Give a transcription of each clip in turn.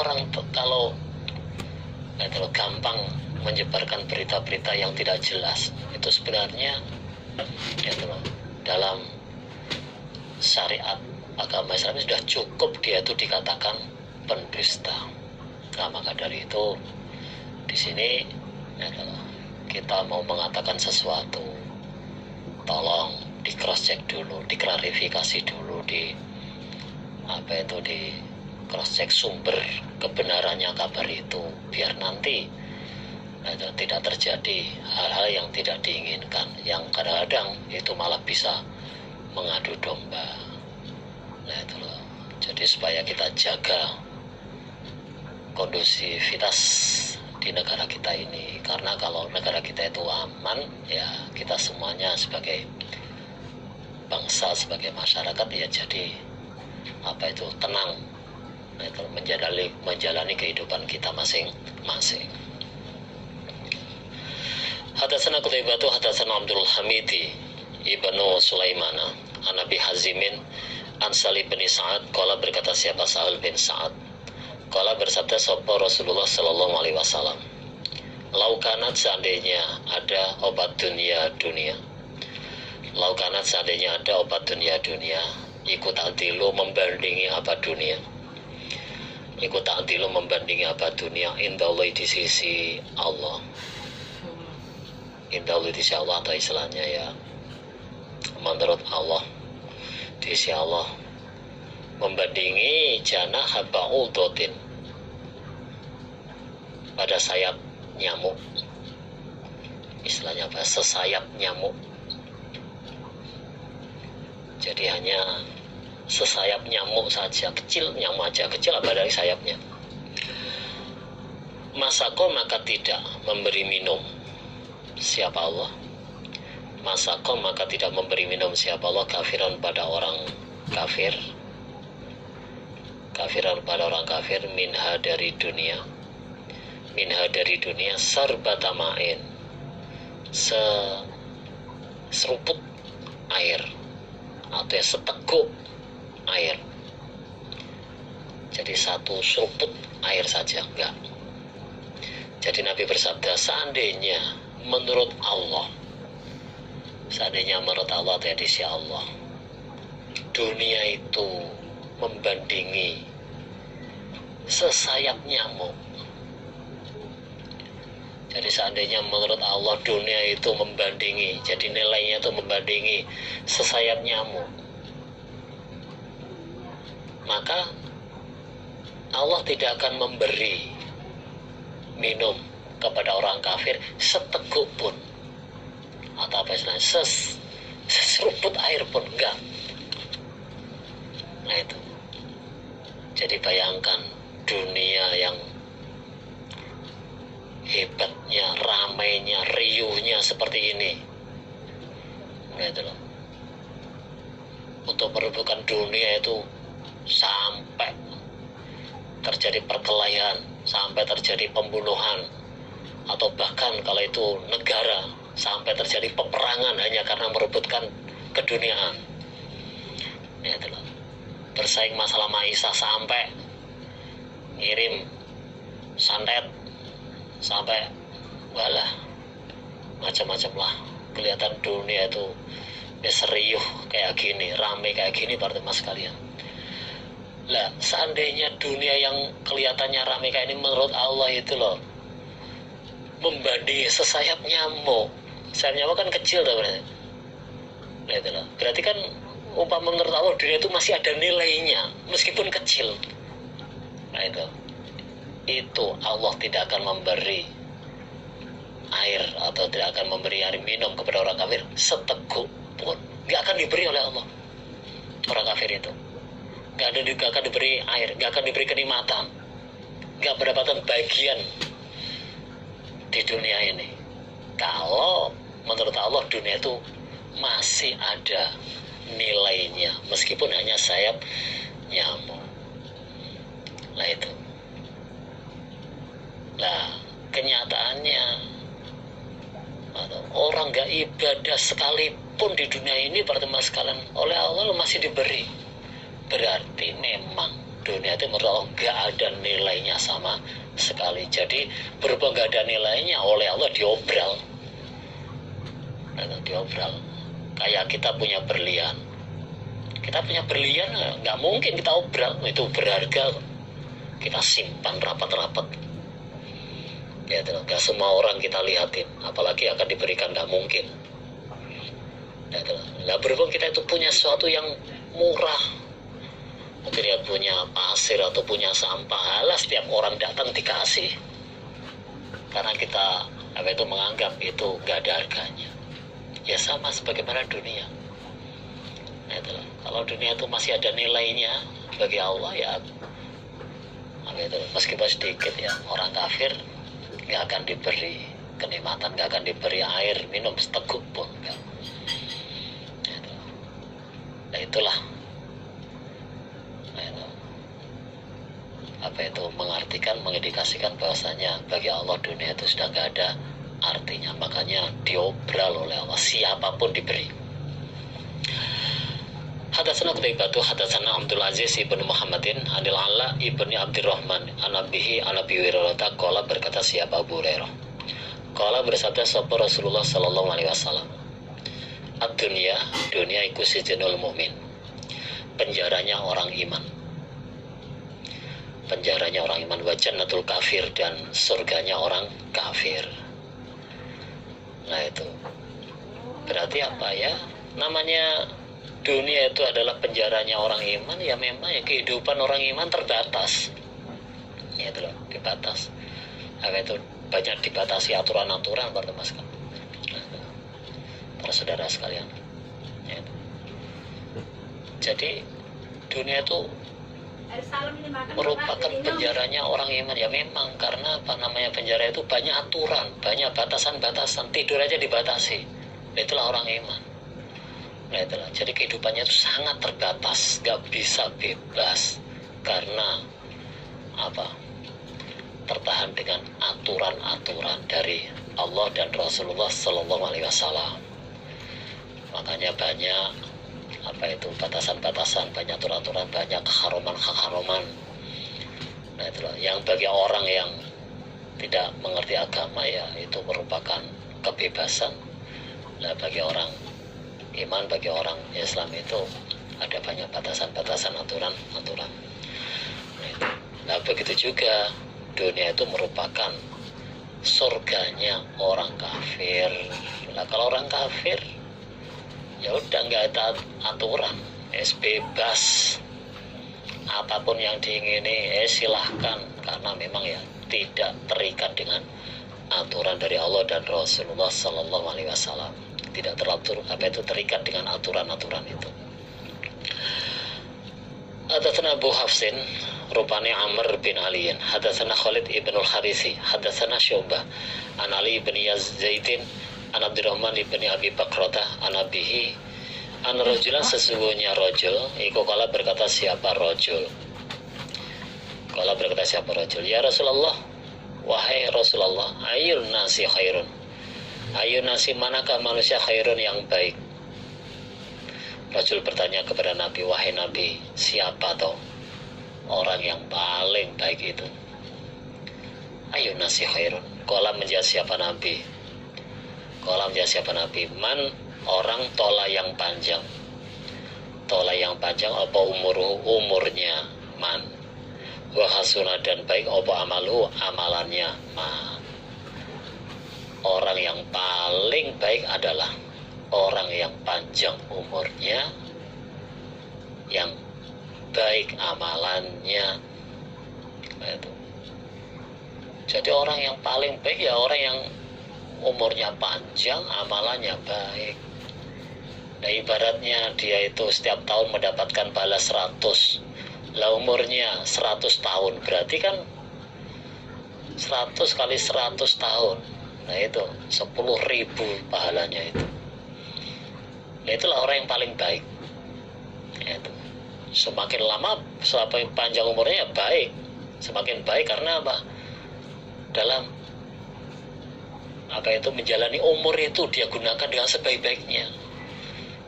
orang kalau gampang menyebarkan berita-berita yang tidak jelas, itu sebenarnya dalam syariat agama Islam sudah cukup dia itu dikatakan pendusta. Nah, maka dari itu di sini kita mau mengatakan sesuatu, tolong di cross check dulu, diklarifikasi dulu, di cross check sumber kebenarannya kabar itu, biar nanti tidak terjadi hal-hal yang tidak diinginkan, yang kadang-kadang itu malah bisa mengadu domba. Nah itu loh. Jadi supaya kita jaga kondusivitas di negara kita ini, karena kalau negara kita itu aman, ya kita semuanya sebagai bangsa, sebagai masyarakat ya jadi tenang, menjalani kehidupan kita masing-masing. Hadatsana Qutaibah hadatsana Abdul Hamidi Ibnu Sulaimana an Abi Hazimin an Salih bin Sa'ad qala, berkata siapa Sa'al bin Sa'ad, qala bersabda sapa Rasulullah sallallahu alaihi wasallam, laukanat seandainya ada obat dunia, laukanat seandainya ada obat dunia, ikut adilu membandingi apa dunia, ikut adilu membandingi apa dunia, indallahi di sisi Allah, indallahi di sisi Allah, atau istilahnya ya menurut Allah, di sisi Allah, membandingi janah ba'udatin, pada sayap nyamuk, istilahnya apa, sesayap nyamuk. Jadi hanya sesayap nyamuk saja, kecil, nyamuk aja kecil, apa dari sayapnya. Masako maka tidak memberi minum siapa Allah, masako maka tidak memberi minum siapa Allah, kafiran pada orang kafir, kafiran pada orang kafir, minha dari dunia, minha dari dunia, sarbatamain, seruput air, atau seteguk air. Jadi satu seruput air saja, enggak. Jadi Nabi bersabda, seandainya menurut Allah, seandainya menurut Allah, di sisi Allah, dunia itu membandingi sesayap nyamuk. Jadi seandainya menurut Allah dunia itu membandingi, jadi nilainya itu membandingi sesayap nyamuk, maka Allah tidak akan memberi minum kepada orang kafir seteguk pun, atau apa istilahnya, seseruput air pun enggak. Nah itu. Jadi bayangkan dunia yang hebatnya, ramainya, riuhnya seperti ini. Nah itu loh. Untuk merebutkan dunia itu sampai terjadi perkelahian, sampai terjadi pembunuhan, atau bahkan kalau itu negara sampai terjadi peperangan hanya karena merebutkan keduniaan. Ya itu loh. Bersaing masalah maisha sampai ngirim santet, sampai walah macam-macam lah. Kelihatan dunia itu serius kayak gini, ramai kayak gini, teman-teman sekalian. Lah seandainya dunia yang kelihatannya ramai kayak ini menurut Allah itu loh membandingi sesayap nyamuk. Sayap nyamuk kan kecil tuh berarti. Nah itu loh. Berarti kan umpama menurut Allah dunia itu masih ada nilainya meskipun kecil. Nah itu Allah tidak akan memberi air atau tidak akan memberi air minum kepada orang kafir seteguk pun, nggak akan diberi oleh Allah. Orang kafir itu nggak akan diberi air, nggak akan diberi kenikmatan, nggak mendapatkan bagian di dunia ini. Kalau menurut Allah dunia itu masih ada nilainya meskipun hanya sayap nyamuk. Nah itu. Nah kenyataannya orang gak ibadah sekalipun di dunia ini, pertemuan sekalian, oleh Allah masih diberi. Berarti memang dunia itu menurut Allah nggak ada nilainya sama sekali. Jadi berhubung nggak ada nilainya, oleh Allah diobral. Diobral. Kayak kita punya berlian. Kita punya berlian nggak mungkin kita obral, itu berharga. Kita simpan rapat-rapat. Ya, nggak semua orang kita lihatin, apalagi akan diberikan, nggak mungkin. Ya, nggak berhubung kita itu punya sesuatu yang murah, mungkin dia punya pasir atau punya sampah, alah setiap orang datang dikasih, karena kita menganggap itu nggak ada harganya. Ya sama sebagaimana dunia. Ya, kalau dunia itu masih ada nilainya bagi Allah, ya meskipun sedikit, ya orang kafir nggak akan diberi kenikmatan, nggak akan diberi air minum seteguk pun enggak. Nah itulah mengartikan, mengindikasikan bahwasanya bagi Allah dunia itu sudah nggak ada artinya, makanya diobral oleh Allah, siapapun diberi. Hadatsana Qutaibah hadatsana Abdul Aziz ibnu Muhammadin anil Ala ibni Abdurrahman anabihi anabi Hurairah qala, berkata siapa Abu Hurairah, qala bersabda sapa Rasulullah sallallahu alaihi wasallam, ad-dunya, dunia iku sijnul mukmin, penjaranya orang iman, penjaranya orang iman, wa jannatul kafir, dan surganya orang kafir. Nah itu berarti apa ya, namanya dunia itu adalah penjaranya orang iman, ya memang ya kehidupan orang iman terbatas, ya itu loh, dibatas. Itu banyak dibatasi aturan-aturan para teman sekalian, para saudara sekalian. Ya. Jadi dunia itu merupakan penjaranya orang iman, ya memang, karena apa, namanya penjara itu banyak aturan, banyak batasan-batasan, tidur aja dibatasi. Itulah orang iman. Nah itulah, jadi kehidupannya itu sangat terbatas, gak bisa bebas, karena apa, tertahan dengan aturan-aturan dari Allah dan Rasulullah Sallallahu Alaihi Wasallam. Makanya banyak batasan-batasan, banyak aturan-aturan, banyak keharuman. Nah itulah, yang bagi orang yang tidak mengerti agama, ya itu merupakan kebebasan. Nah bagi orang iman, bagi orang Islam itu ada banyak batasan-batasan, aturan-aturan. Nah begitu juga dunia itu merupakan surganya orang kafir. Nah kalau orang kafir, ya udah nggak ada aturan, bebas, apapun yang diingini silahkan, karena memang ya tidak terikat dengan aturan dari Allah dan Rasulullah Sallallahu Alaihi Wasallam, tidak teratur terikat dengan aturan-aturan itu. Hadatsana Abu Hafsin rupane Amr bin Aliin, hadatsana Khalid ibn al-Harisi, hadatsana Syu'bah an Ali bin Zaidin an Abdurrahman ibn Abi Bakrata an abihi an rajulan, sesungguhnya rajul iku kala berkata siapa rajul, ya Rasulullah, wahai Rasulullah, ayul nasi khairun, ayu nasi, manakah manusia khairun yang baik? Rasul bertanya kepada Nabi, wahai Nabi, siapa toh orang yang paling baik itu? Ayu nasi khairun, qala, menjawab siapa Nabi, man, orang tola yang panjang apa umurnya, man, wa hasuna, dan baik apa amalannya, man. Orang yang paling baik adalah orang yang panjang umurnya, yang baik amalannya. Itu. Jadi orang yang paling baik ya orang yang umurnya panjang, amalannya baik. Nah ibaratnya dia itu setiap tahun mendapatkan pahala 100, lah umurnya 100 tahun, berarti kan 100 kali 100 tahun, nah itu 10.000 pahalanya itu. Nah itulah orang yang paling baik. Itu. Semakin lama, semakin panjang umurnya ya baik, semakin baik, karena apa? Dalam menjalani umur itu dia gunakan dengan sebaik-baiknya.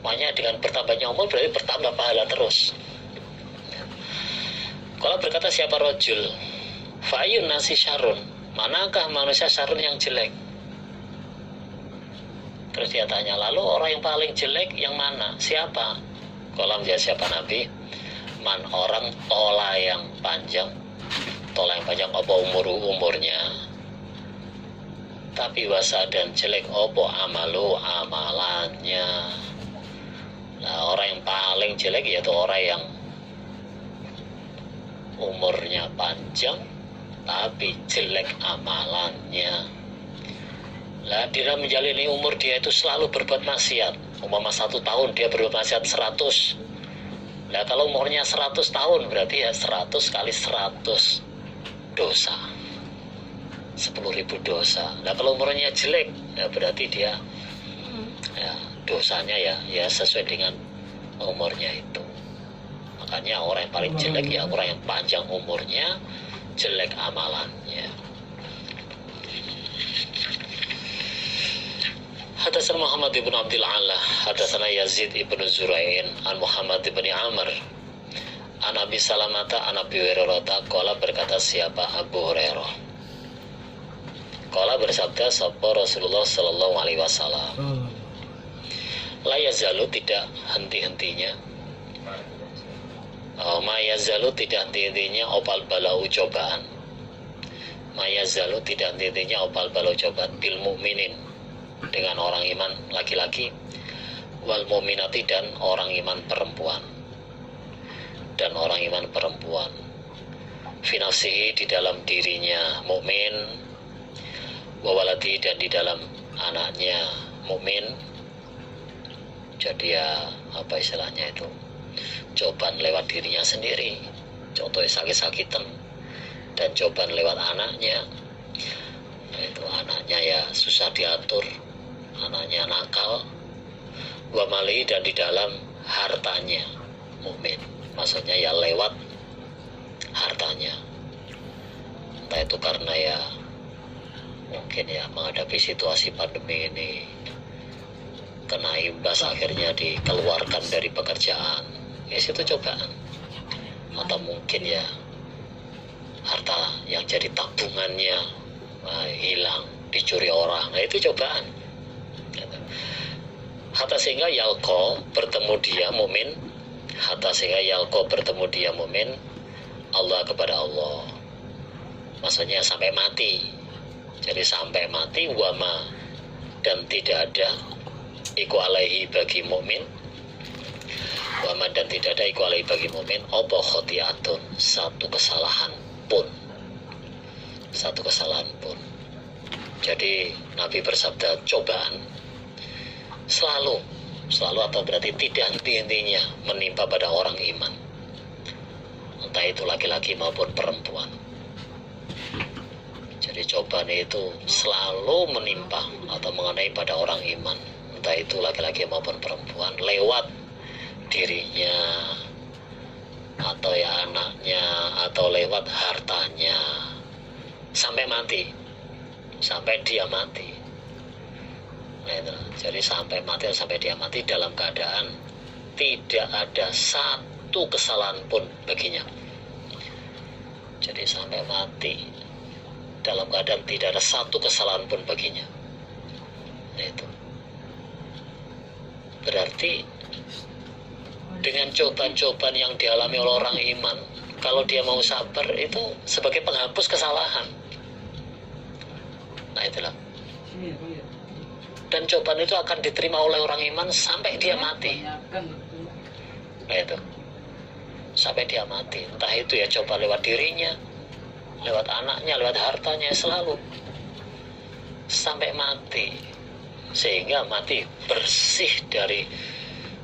Makanya dengan bertambahnya umur berarti bertambah pahala terus. Kalau berkata siapa rojul, fa'ayun nasi syarun, manakah manusia syarun yang jelek? Terus dia tanya, lalu orang yang paling jelek yang mana? Siapa? Kalau menjawab siapa Nabi? Man, orang tola yang panjang. Tola yang panjang apa umurnya? Tapi wasa dan jelek apa amalannya. Nah, orang yang paling jelek yaitu orang yang umurnya panjang tapi jelek amalannya. Lah, dia menjalani umur dia itu selalu berbuat maksiat. Umpama 1 tahun dia berbuat maksiat 100. Nah, kalau umurnya 100 tahun berarti ya 100 kali 100 dosa, 10.000 dosa. Nah, kalau umurnya jelek, ya berarti dia ya dosanya ya sesuai dengan umurnya itu. Makanya orang yang paling jelek ya orang yang panjang umurnya, jelek amalannya. Hadatsana Muhammad ibn Abdul Ala, hadatsana Yazid ibn Zurain, an Muhammad ibn Amr, an Abi Salamata, an Abi Hurairah, qala berkata siapa Abu Hurairah. Qala bersabda sapa Rasulullah sallallahu alaihi wasallam. La yazalu tidak henti-hentinya. Ma yazalu tidak henti-hentinya opal balau cobaan. Ma yazalu tidak henti-hentinya opal balau cobaan bil mukminin, dengan orang iman laki-laki, wal mu'minati dan orang iman perempuan, dan orang iman perempuan, fi nafsihi di dalam dirinya mukmin, wa waladi dan di dalam anaknya mukmin. Jadi ya apa istilahnya itu, cobaan lewat dirinya sendiri, contohnya sakit-sakitan, dan cobaan lewat anaknya. Itu anaknya ya susah diatur, anaknya nakal, wa mali dan di dalam hartanya mukmin, maksudnya ya lewat hartanya. Entah itu karena ya mungkin ya menghadapi situasi pandemi ini kena imbas akhirnya dikeluarkan dari pekerjaan, ya itu cobaan. Atau mungkin ya harta yang jadi tabungannya hilang, dicuri orang, nah itu cobaan. Hatta sehingga yalko bertemu dia mumin, hatta sehingga yalko bertemu dia mumin Allah kepada Allah, maksudnya sampai mati. Jadi sampai mati, wama dan tidak ada iku alaihi bagi mumin, wama dan tidak ada iku alaihi bagi mumin opo khotiatun, satu kesalahan pun. Jadi Nabi bersabda cobaan selalu atau berarti tidak henti-hentinya menimpa pada orang iman, entah itu laki-laki maupun perempuan. Jadi cobaan itu selalu menimpa atau mengenai pada orang iman, entah itu laki-laki maupun perempuan, lewat dirinya atau ya anaknya atau lewat hartanya, sampai mati, sampai dia mati. Nah, itu. Jadi sampai mati, sampai dia mati dalam keadaan tidak ada satu kesalahan pun baginya. Jadi sampai mati dalam keadaan tidak ada satu kesalahan pun baginya. Nah, itu berarti dengan cobaan-cobaan yang dialami oleh orang iman, kalau dia mau sabar itu sebagai penghapus kesalahan. Nah, itulah. Dan cobaan itu akan diterima oleh orang iman sampai dia mati. Nah, itu sampai dia mati. Entah itu ya coba lewat dirinya, lewat anaknya, lewat hartanya, selalu sampai mati, sehingga mati bersih dari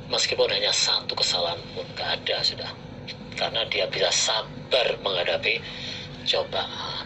meskipun hanya satu kesalahan pun gak ada sudah, karena dia bisa sabar menghadapi cobaan.